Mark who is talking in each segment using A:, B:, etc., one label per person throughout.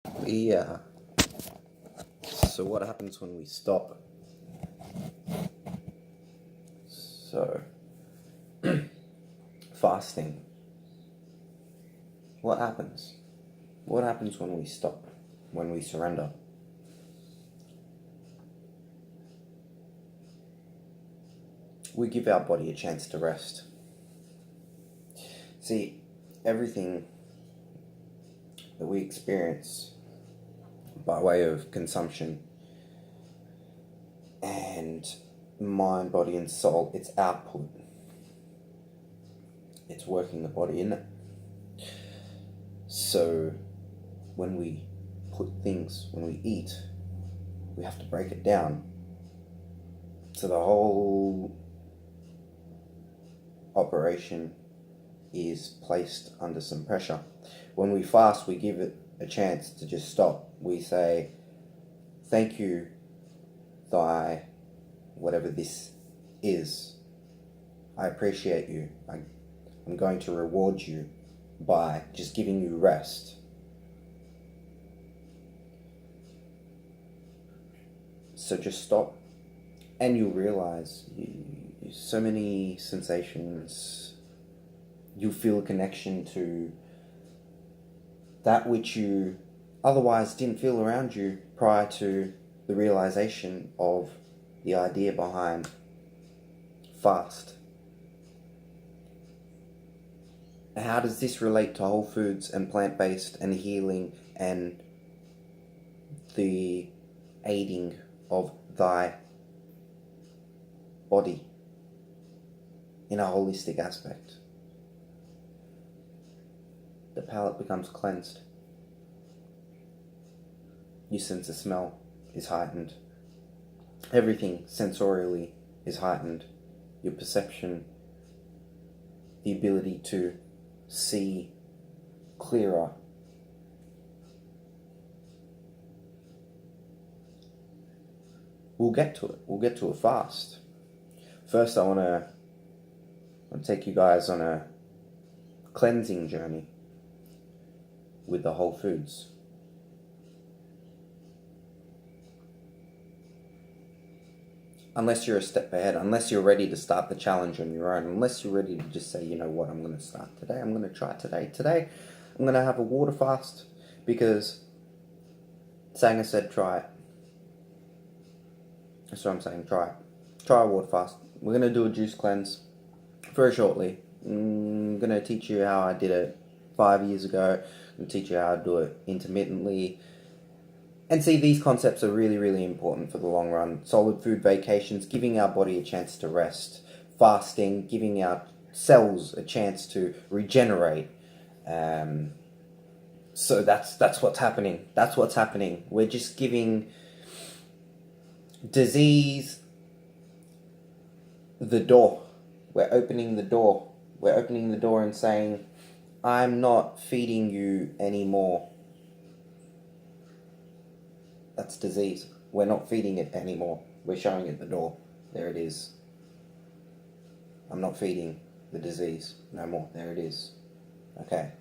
A: Yeah. So what happens when we stop? So, fasting. What happens? What happens when we stop? When we surrender? We give our body a chance to rest. See, everything that we experience by way of consumption and mind, body, and soul, it's output. It's working the body, isn't it? So, when we when we eat, we have to break it down. So the whole operation is placed under some pressure. When we fast, we give it a chance to just stop. We say, thank you, thy whatever this is. I appreciate you. I'm going to reward you by just giving you rest. So just stop, and you'll realize so many sensations. You'll feel a connection to that which you otherwise didn't feel around you prior to the realization of the idea behind fast. How does this relate to whole foods and plant-based and healing and the aiding of thy body in a holistic aspect? The palate becomes cleansed. Your sense of smell is heightened. Everything sensorially is heightened. Your perception, the ability to see clearer. We'll get to it. We'll get to it fast. First, I want to take you guys on a cleansing journey with the whole foods. Unless you're a step ahead, unless you're ready to start the challenge on your own, unless you're ready to just say, you know what, I'm going to start today, I'm going to try today. Today, I'm going to have a water fast because Sanger said try it. That's what I'm saying, try it. Try a water fast. We're going to do a juice cleanse very shortly. I'm going to teach you how I did it 5 years ago. I'm going to teach you how to do it intermittently. And see, these concepts are really, really important for the long run. Solid food vacations, giving our body a chance to rest. Fasting, giving our cells a chance to regenerate. So that's what's happening. That's what's happening. We're just giving disease the door. We're opening the door. We're opening the door and saying, I'm not feeding you anymore. That's disease. We're not feeding it anymore. We're showing it the door. There it is. I'm not feeding the disease no more. There it is. Okay.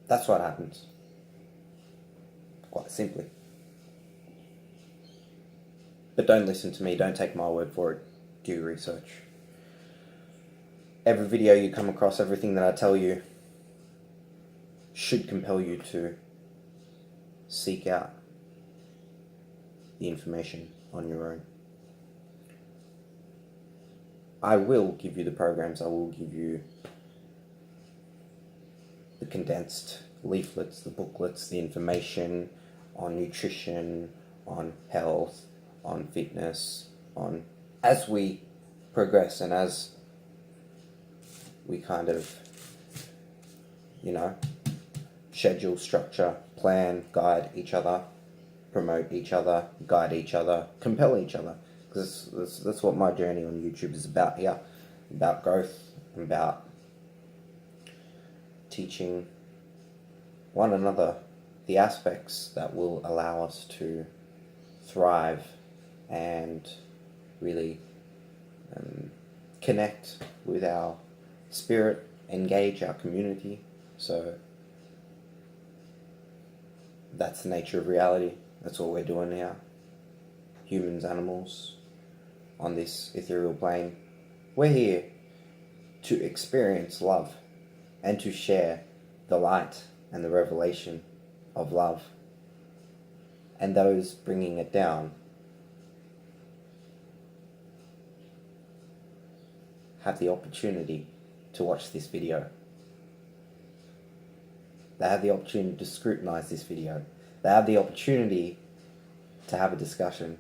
A: That's what happens. Quite simply. But don't listen to me. Don't take my word for it. Do your research. Every video you come across, everything that I tell you should compel you to seek out the information on your own. I will give you the programs. I will give you the condensed leaflets, the booklets, the information on nutrition, on health, on fitness, on as we progress and as we kind of, schedule, structure, plan, guide each other, promote each other, guide each other, compel each other. Because that's what my journey on YouTube is about here. About growth, about teaching one another the aspects that will allow us to thrive and really connect with our spirit, engage our community. So that's the nature of reality. That's what we're doing now. Humans, animals, on this ethereal plane. We're here to experience love and to share the light and the revelation of love. And those bringing it down have the opportunity to watch this video. They have the opportunity to scrutinize this video. They have the opportunity to have a discussion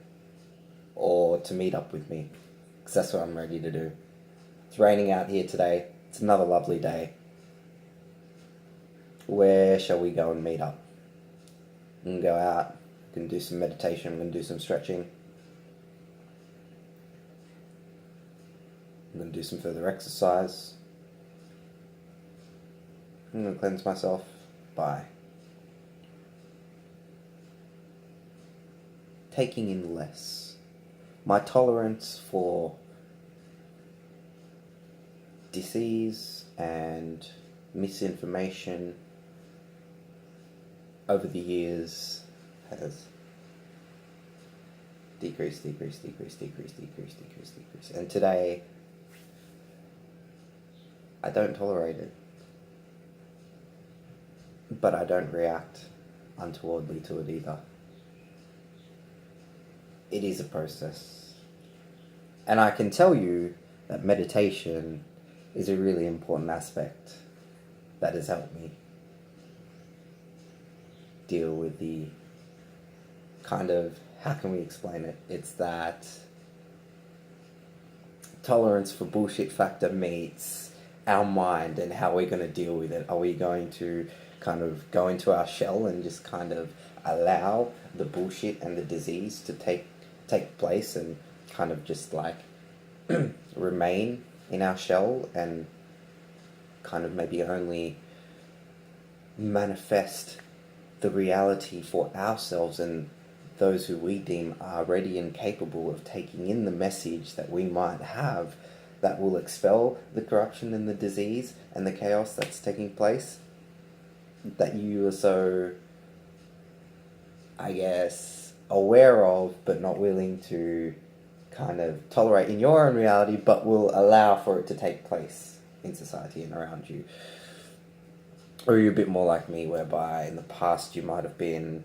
A: or to meet up with me, because that's what I'm ready to do. It's raining out here today. It's another lovely day. Where shall we go and meet up? We can go out, we can do some meditation, we can do some stretching. I'm going to do some further exercise. I'm going to cleanse myself by taking in less. My tolerance for disease and misinformation over the years has decreased. And today, I don't tolerate it. But I don't react untowardly to it either. It is a process. And I can tell you that meditation is a really important aspect that has helped me deal with the kind of, how can we explain it? It's that tolerance for bullshit factor meets our mind and how we're going to deal with it. Are we going to kind of go into our shell and just kind of allow the bullshit and the disease to take place and kind of just like remain in our shell and kind of maybe only manifest the reality for ourselves and those who we deem are ready and capable of taking in the message that we might have that will expel the corruption and the disease and the chaos that's taking place, that you are so, I guess, aware of, but not willing to kind of tolerate in your own reality, but will allow for it to take place in society and around you. Or you're a bit more like me, whereby in the past you might have been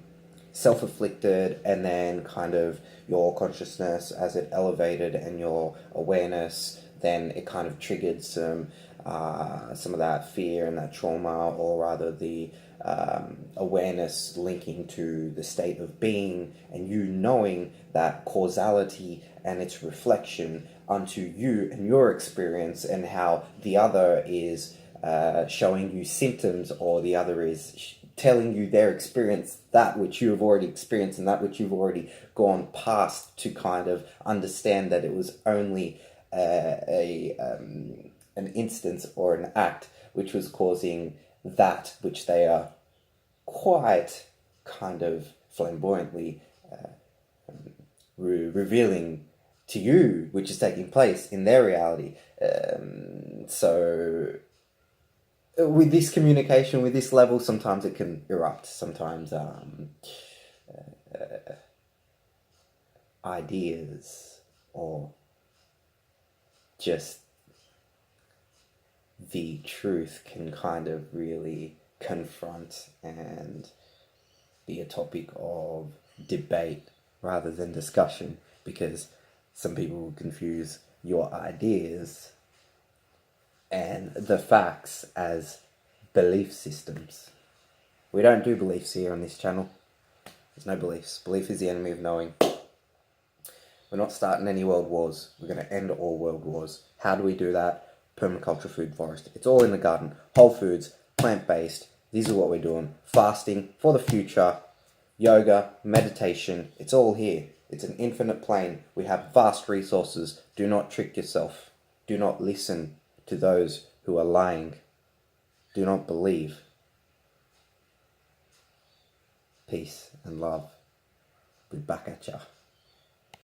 A: self-afflicted, and then kind of your consciousness, as it elevated, and your awareness, then it kind of triggered some of that fear and that trauma, or rather the awareness linking to the state of being, and you knowing that causality and its reflection onto you and your experience, and how the other is showing you symptoms, or the other is telling you their experience, that which you have already experienced and that which you've already gone past, to kind of understand that it was only an instance or an act which was causing that which they are quite kind of flamboyantly revealing to you, which is taking place in their reality. So with this communication, with this level, sometimes it can erupt. Sometimes ideas or just the truth can kind of really confront and be a topic of debate rather than discussion, because some people will confuse your ideas and the facts as belief systems. We don't do beliefs here on this channel. There's no beliefs. Belief is the enemy of knowing. We're not starting any world wars. We're going to end all world wars. How do we do that? Permaculture, food, forest. It's all in the garden. Whole foods, plant-based. These are what we're doing. Fasting for the future. Yoga, meditation. It's all here. It's an infinite plane. We have vast resources. Do not trick yourself. Do not listen to those who are lying. Do not believe. Peace and love. We're back at ya.